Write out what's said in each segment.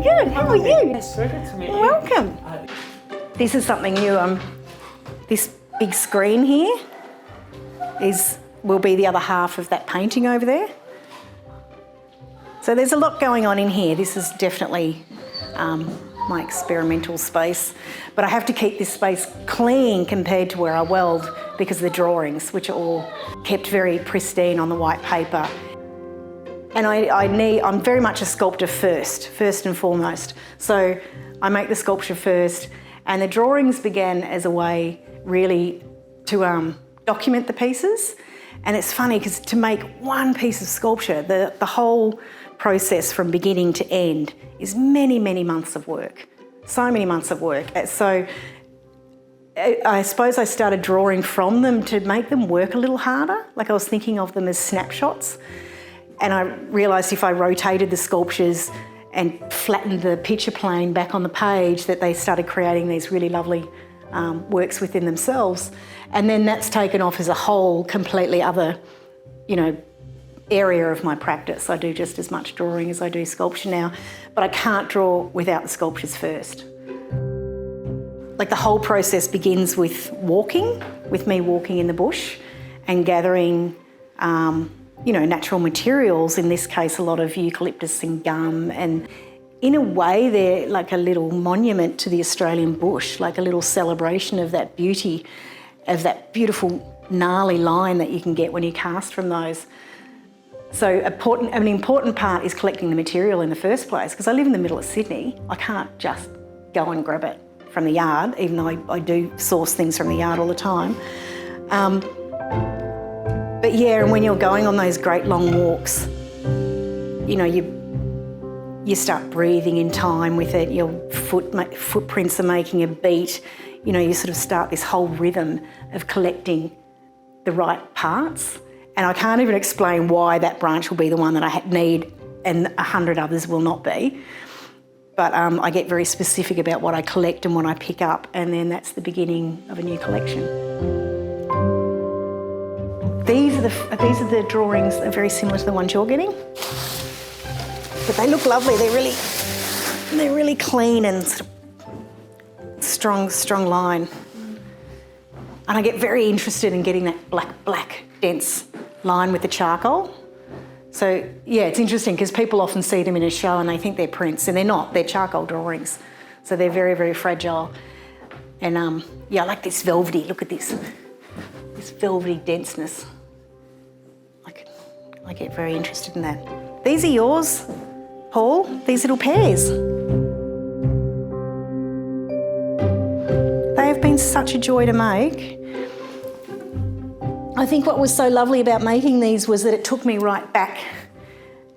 good. How are you? Yes, very good to meet you. Welcome. This is something new. This big screen here will be the other half of that painting over there. So there's a lot going on in here. This is definitely my experimental space, but I have to keep this space clean compared to where I weld because of the drawings, which are all kept very pristine on the white paper. And I'm very much a sculptor first and foremost. So I make the sculpture first, and the drawings began as a way really to document the pieces. And it's funny because to make one piece of sculpture, the whole process from beginning to end is many, many months of work. So many months of work. So I suppose I started drawing from them to make them work a little harder. Like I was thinking of them as snapshots. And I realised if I rotated the sculptures and flattened the picture plane back on the page, that they started creating these really lovely works within themselves. And then that's taken off as a whole completely other, area of my practice. I do just as much drawing as I do sculpture now, but I can't draw without the sculptures first. Like the whole process begins with me walking in the bush and gathering natural materials, in this case a lot of eucalyptus and gum, and in a way they're like a little monument to the Australian bush, like a little celebration of that beauty, of that beautiful gnarly line that you can get when you cast from those. So an important part is collecting the material in the first place, because I live in the middle of Sydney. I can't just go and grab it from the yard, even though I do source things from the yard all the time. But yeah, and when you're going on those great long walks, you start breathing in time with it, your footprints are making a beat, you sort of start this whole rhythm of collecting the right parts. And I can't even explain why that branch will be the one that I need and 100 others will not be. But I get very specific about what I collect and what I pick up, and then that's the beginning of a new collection. These are the drawings that are very similar to the ones you're getting. But they look lovely. They're really clean and sort of strong line. And I get very interested in getting that black dense line with the charcoal. So yeah, it's interesting because people often see them in a show and they think they're prints, and they're not. They're charcoal drawings. So they're very, very fragile. And I like this velvety. Look at this velvety denseness. I get very interested in that. These are yours, Paul, these little pears. They have been such a joy to make. I think what was so lovely about making these was that it took me right back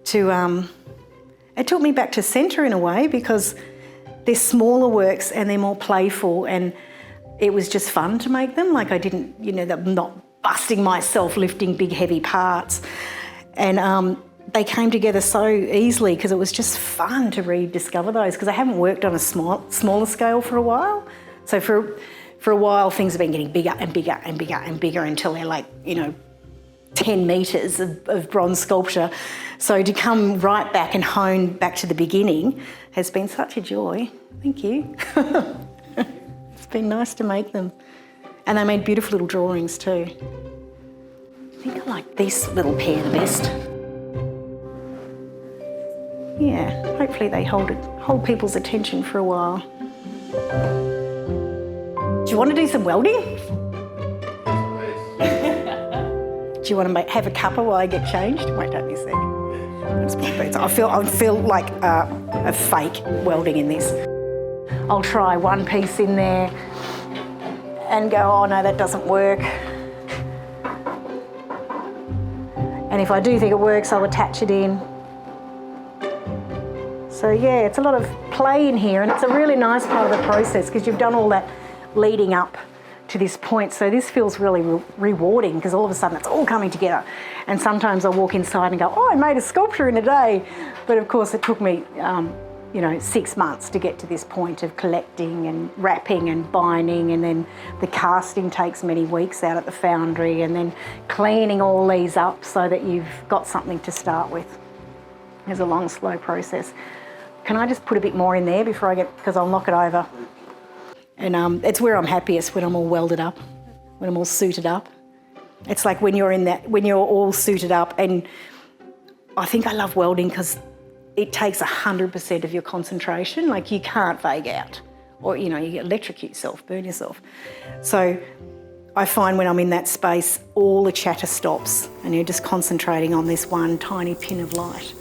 to, centre in a way, because they're smaller works and they're more playful, and it was just fun to make them. Like I didn't, I'm not busting myself lifting big heavy parts. And they came together so easily because it was just fun to rediscover those, because I haven't worked on a smaller scale for a while. So for a while things have been getting bigger and bigger and bigger and bigger until they're like, 10 metres of bronze sculpture. So to come right back and hone back to the beginning has been such a joy. Thank you. It's been nice to make them. And they made beautiful little drawings too. I think I like this little pair the best. Yeah, hopefully they hold people's attention for a while. Do you want to do some welding? Do you want to have a cuppa while I get changed? Wait, don't be a sec. I feel like a fake welding in this. I'll try one piece in there and go, oh no, that doesn't work. And if I do think it works, I'll attach it in. So yeah, it's a lot of play in here, and it's a really nice part of the process because you've done all that leading up to this point. So this feels really rewarding because all of a sudden it's all coming together. And sometimes I walk inside and go, oh, I made a sculpture in a day. But of course it took me, 6 months to get to this point of collecting and wrapping and binding, and then the casting takes many weeks out at the foundry, and then cleaning all these up so that you've got something to start with. It's a long, slow process. can I just put a bit more in there before I get, because I'll knock it over. And it's where I'm happiest, when I'm all welded up, when I'm all suited up. It's like when you're all suited up, and I think I love welding because it takes 100% of your concentration. Like, you can't vague out, or, you electrocute yourself, burn yourself. So I find when I'm in that space, all the chatter stops and you're just concentrating on this one tiny pin of light.